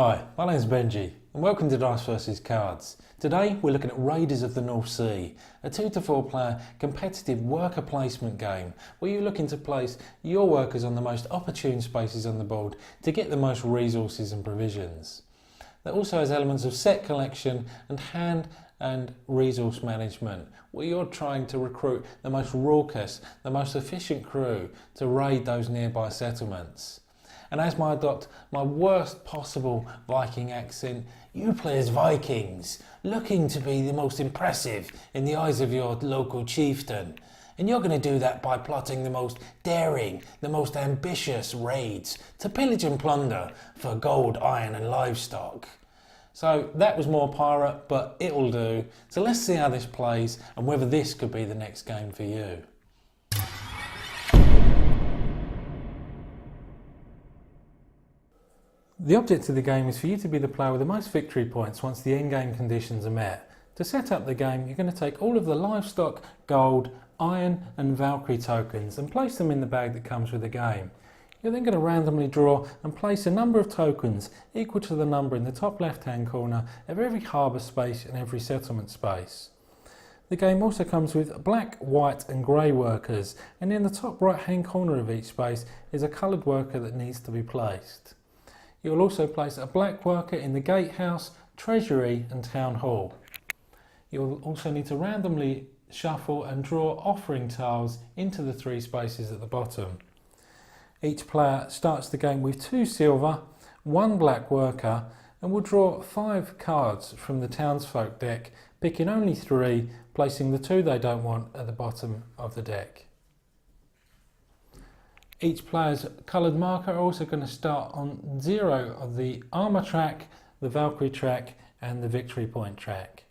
Hi, my name's Benji and welcome to Dice vs Cards. Today we're looking at Raiders of the North Sea, a 2 to 4 player competitive worker placement game where you're looking to place your workers on the most opportune spaces on the board to get the most resources and provisions. That also has elements of set collection and hand and resource management, where you're trying to recruit the most raucous, the most efficient crew to raid those nearby settlements. And as I adopt my worst possible Viking accent, you play as Vikings, looking to be the most impressive in the eyes of your local chieftain. And you're going to do that by plotting the most daring, the most ambitious raids to pillage and plunder for gold, iron and livestock. So that was more pirate, but it'll do. So let's see how this plays and whether this could be the next game for you. The object of the game is for you to be the player with the most victory points once the endgame conditions are met. To set up the game, you're going to take all of the livestock, gold, iron and Valkyrie tokens and place them in the bag that comes with the game. You're then going to randomly draw and place a number of tokens equal to the number in the top left hand corner of every harbour space and every settlement space. The game also comes with black, white and grey workers, and in the top right hand corner of each space is a coloured worker that needs to be placed. You will also place a black worker in the gatehouse, treasury and town hall. You will also need to randomly shuffle and draw offering tiles into the 3 spaces at the bottom. Each player starts the game with 2 silver, 1 black worker and will draw 5 cards from the townsfolk deck, picking only 3, placing the 2 they don't want at the bottom of the deck. Each player's coloured marker are also going to start on 0 of the armour track, the Valkyrie track and the victory point track.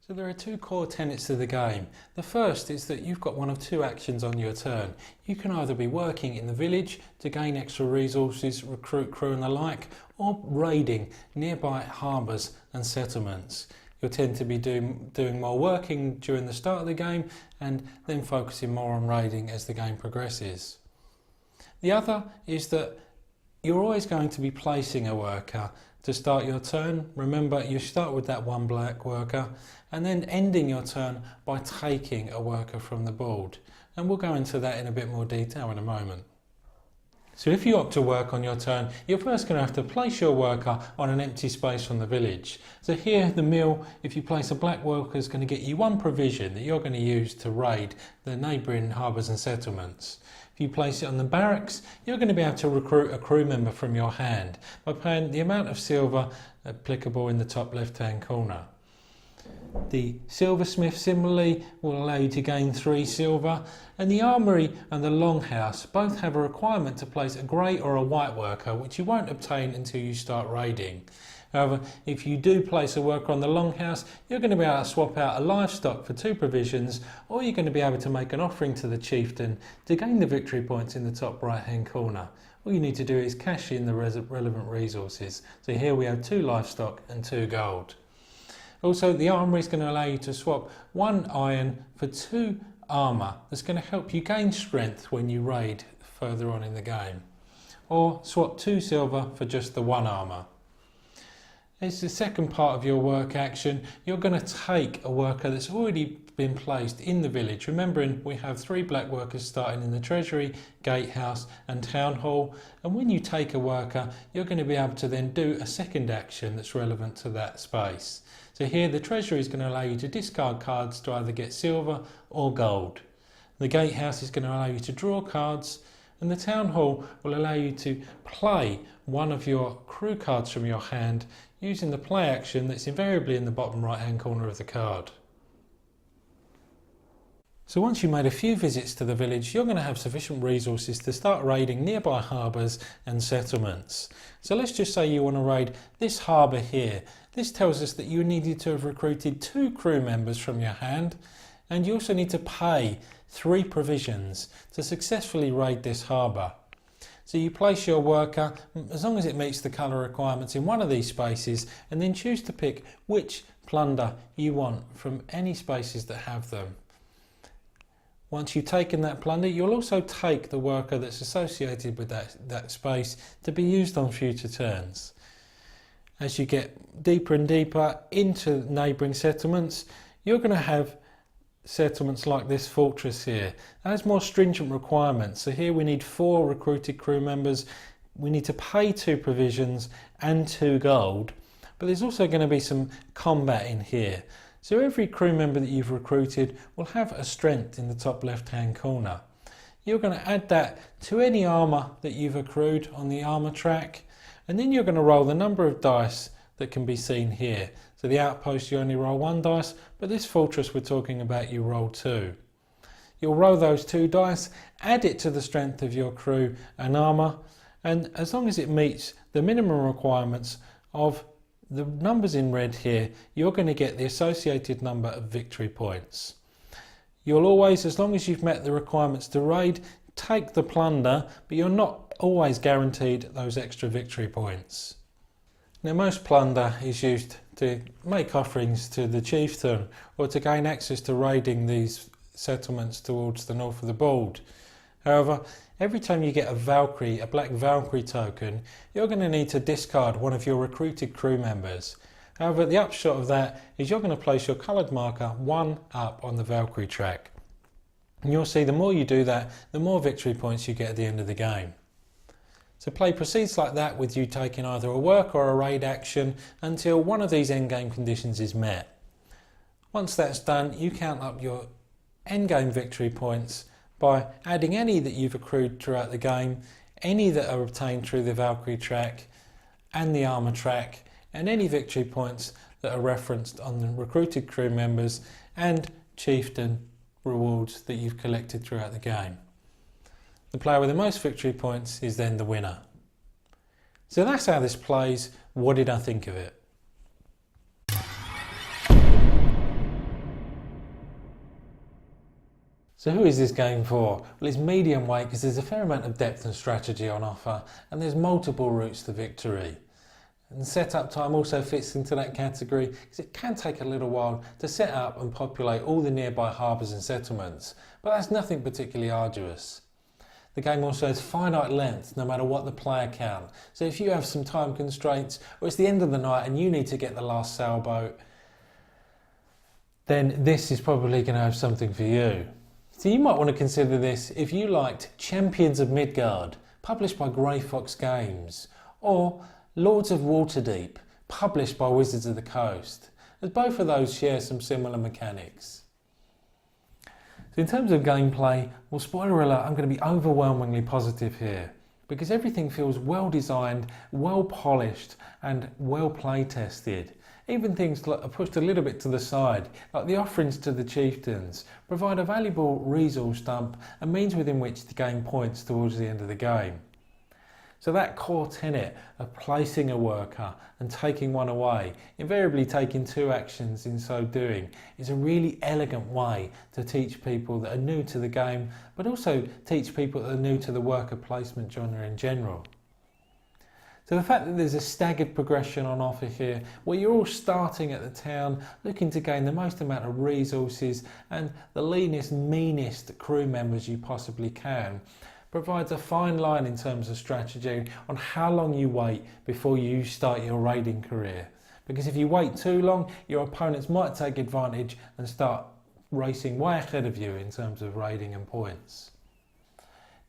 So there are 2 core tenets to the game. The first is that you've got one of 2 actions on your turn. You can either be working in the village to gain extra resources, recruit crew and the like, or raiding nearby harbours and settlements. You'll tend to be doing more working during the start of the game and then focusing more on raiding as the game progresses. The other is that you're always going to be placing a worker to start your turn. Remember, you start with that 1 black worker and then ending your turn by taking a worker from the board. And we'll go into that in a bit more detail in a moment. So if you opt to work on your turn, you're first going to have to place your worker on an empty space from the village. So here, the mill, if you place a black worker, is going to get you 1 provision that you're going to use to raid the neighbouring harbours and settlements. If you place it on the barracks, you're going to be able to recruit a crew member from your hand by paying the amount of silver applicable in the top left hand corner. The silversmith similarly will allow you to gain 3 silver, and the armoury and the longhouse both have a requirement to place a grey or a white worker, which you won't obtain until you start raiding. However, if you do place a worker on the longhouse, you're going to be able to swap out a livestock for 2 provisions, or you're going to be able to make an offering to the chieftain to gain the victory points in the top right hand corner. All you need to do is cash in the relevant resources. So here we have 2 livestock and 2 gold. Also, the armoury is going to allow you to swap 1 iron for 2 armour. That's going to help you gain strength when you raid further on in the game. Or swap 2 silver for just the 1 armour. As the second part of your work action, you're going to take a worker that's already been placed in the village. Remembering we have 3 black workers starting in the treasury, gatehouse and town hall. And when you take a worker, you're going to be able to then do a second action that's relevant to that space. So here the treasury is going to allow you to discard cards to either get silver or gold. The gatehouse is going to allow you to draw cards, and the town hall will allow you to play one of your crew cards from your hand using the play action that's invariably in the bottom right hand corner of the card. So once you've made a few visits to the village, you're going to have sufficient resources to start raiding nearby harbours and settlements. So let's just say you want to raid this harbour here. This tells us that you needed to have recruited 2 crew members from your hand, and you also need to pay 3 provisions to successfully raid this harbour. So you place your worker, as long as it meets the colour requirements, in one of these spaces, and then choose to pick which plunder you want from any spaces that have them. Once you've taken that plunder, you'll also take the worker that's associated with that space to be used on future turns. as you get deeper and deeper into neighbouring settlements, you're going to have settlements like this fortress here. That has more stringent requirements. So here we need 4 recruited crew members, we need to pay 2 provisions and 2 gold, but there's also going to be some combat in here. So every crew member that you've recruited will have a strength in the top left hand corner. You're going to add that to any armour that you've accrued on the armour track, and then you're going to roll the number of dice that can be seen here. So the outpost you only roll 1 dice, but this fortress we're talking about you roll 2. You'll roll those 2 dice, add it to the strength of your crew and armour, and as long as it meets the minimum requirements of the numbers in red here, you're going to get the associated number of victory points. You'll always, as long as you've met the requirements to raid, take the plunder, but you're not always guaranteed those extra victory points. Now most plunder is used to make offerings to the chieftain or to gain access to raiding these settlements towards the north of the board. However, every time you get a black Valkyrie token, you're going to need to discard one of your recruited crew members. However, the upshot of that is you're going to place your coloured marker 1 up on the Valkyrie track. And you'll see the more you do that, the more victory points you get at the end of the game. So play proceeds like that with you taking either a work or a raid action until one of these endgame conditions is met. Once that's done, you count up your endgame victory points by adding any that you've accrued throughout the game, any that are obtained through the Valkyrie track and the armour track, and any victory points that are referenced on the recruited crew members and chieftain rewards that you've collected throughout the game. The player with the most victory points is then the winner. So that's how this plays. What did I think of it? So who is this game for? Well, it's medium weight because there's a fair amount of depth and strategy on offer, and there's multiple routes to victory. And setup time also fits into that category because it can take a little while to set up and populate all the nearby harbours and settlements, but that's nothing particularly arduous. The game also has finite length no matter what the player count, so if you have some time constraints or it's the end of the night and you need to get the last sailboat, then this is probably going to have something for you. So you might want to consider this if you liked Champions of Midgard, published by Grey Fox Games, or Lords of Waterdeep, published by Wizards of the Coast, as both of those share some similar mechanics. So in terms of gameplay, well, spoiler alert, I'm going to be overwhelmingly positive here because everything feels well designed, well polished and well play tested. Even things that are pushed a little bit to the side, like the offerings to the chieftains, provide a valuable resource dump and means within which to gain points towards the end of the game. So that core tenet of placing a worker and taking one away, invariably taking 2 actions in so doing, is a really elegant way to teach people that are new to the game, but also teach people that are new to the worker placement genre in general. So the fact that there's a staggered progression on offer here, where you're all starting at the town, looking to gain the most amount of resources and the leanest, meanest crew members you possibly can, provides a fine line in terms of strategy on how long you wait before you start your raiding career. Because if you wait too long, your opponents might take advantage and start racing way ahead of you in terms of raiding and points.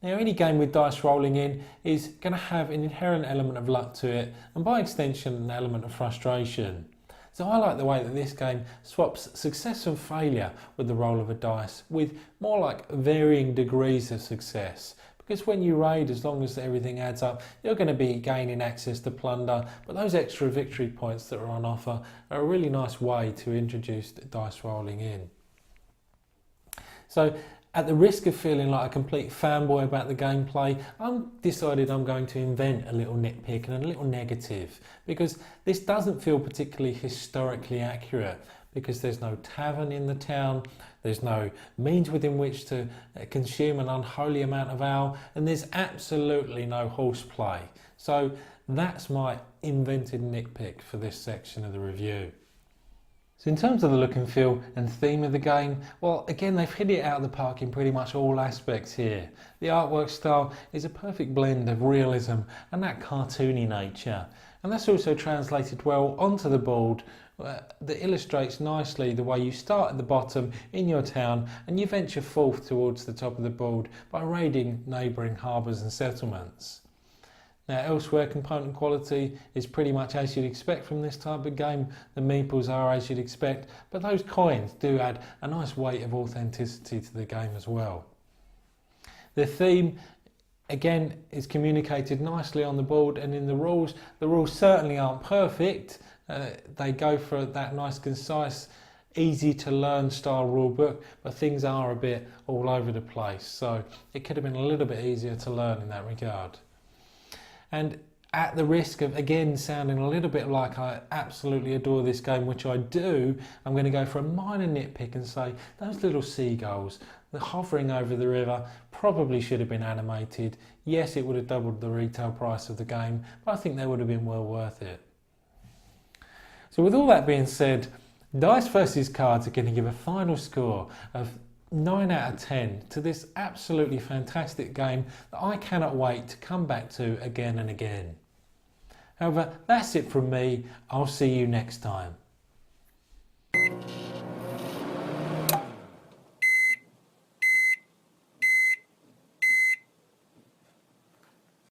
Now, any game with dice rolling in is going to have an inherent element of luck to it, and by extension an element of frustration. So I like the way that this game swaps success and failure with the roll of a dice, with more like varying degrees of success. Because when you raid, as long as everything adds up, you're going to be gaining access to plunder, but those extra victory points that are on offer are a really nice way to introduce dice rolling in. So at the risk of feeling like a complete fanboy about the gameplay, I've decided I'm going to invent a little nitpick and a little negative, because this doesn't feel particularly historically accurate, because there's no tavern in the town, there's no means within which to consume an unholy amount of ale, and there's absolutely no horseplay. So that's my invented nitpick for this section of the review. So in terms of the look and feel and theme of the game, well, again, they've hit it out of the park in pretty much all aspects here. The artwork style is a perfect blend of realism and that cartoony nature. And that's also translated well onto the board that illustrates nicely the way you start at the bottom in your town and you venture forth towards the top of the board by raiding neighbouring harbours and settlements. Now elsewhere, component quality is pretty much as you'd expect from this type of game. The meeples are as you'd expect, but those coins do add a nice weight of authenticity to the game as well. The theme, again, is communicated nicely on the board and in the rules. The rules certainly aren't perfect. They go for that nice, concise, easy to learn style rule book, but things are a bit all over the place. So it could have been a little bit easier to learn in that regard. And at the risk of, again, sounding a little bit like I absolutely adore this game, which I do, I'm going to go for a minor nitpick and say those little seagulls, the hovering over the river, probably should have been animated. Yes, it would have doubled the retail price of the game, but I think they would have been well worth it. So with all that being said, Dice vs Cards are going to give a final score of 9 out of 10 to this absolutely fantastic game that I cannot wait to come back to again and again. However, that's it from me. I'll see you next time.